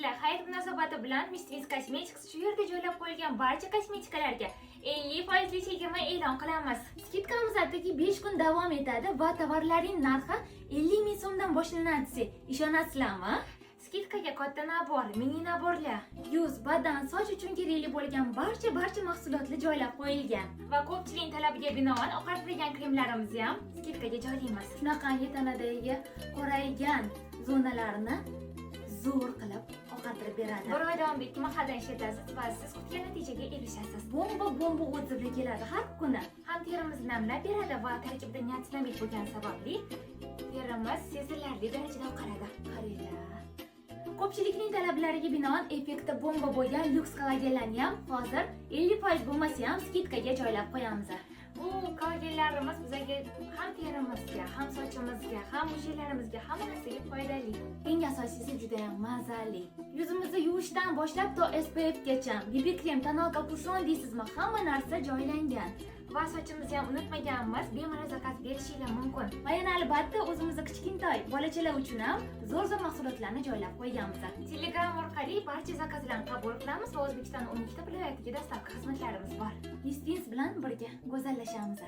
Azizlar, hayit munosabati bilan Mistress Cosmetics shu yerda joylab qo'yilgan barcha kosmetikalarga 50% chegirma e'lon qilamiz. Skidkamiz atigi 5 kun davom etadi va tovarlarning narxi 50 ming so'mdan boshlanadi. Ishonasizlarmi? Skidkaga katta nabor, mini naborlar, yuz, badan, soch uchun kerakli bo'lgan barcha mahsulotlar joylab qo'yilgan. Va ko'pchilik talabiga binoan oqartirgan kremlarimizni ham skidkaga joylaymiz. Shunaqangi tanadagi qoraygan zonalarni zo'r qilib oqartirib beradi. Bir oy davomida 2 mahaldan ishlatasiz va siz kutgan natijaga erishasiz. Bomba o'dzibli keladi har kuni. Ham terimizni namlab beradi va tarkibida niatinamid bo'lgani sababli terimiz sezilarli darajada oqaradi. Qaranglar. Ko'pchilikning talablariga binoan effekti bomba bo'lgan lyuks kollagenlarni ham hozir 50% bo'lmasa ham skidkaga joylab qo'yamiz. Bu kollagenlarimiz bizga ham terimizga, ham sochimizga, ham mushaklarimizga, hamma narsaga foydali. Eng asosiysi juda ham mazali. Yuzimizni yuvishdan boshlab to SPF gacha, BB krem, tonalka, kushon deysizmi, hamma narsa joylangan. Va sochimizni ham unutmaganmiz, bemalol zakaz berishingiz mumkin. Va yana albatta o'zimizning kichkintoy bolachalar uchun ham zo'r mahsulotlarni joylab qo'yganmiz. Telegram orqali barcha zakazlarni qabul qilamiz va O'zbekistonning 12 ta viloyatiga dostavka xizmatlarimiz bor. Mistress bilan birga go'zallashamiz.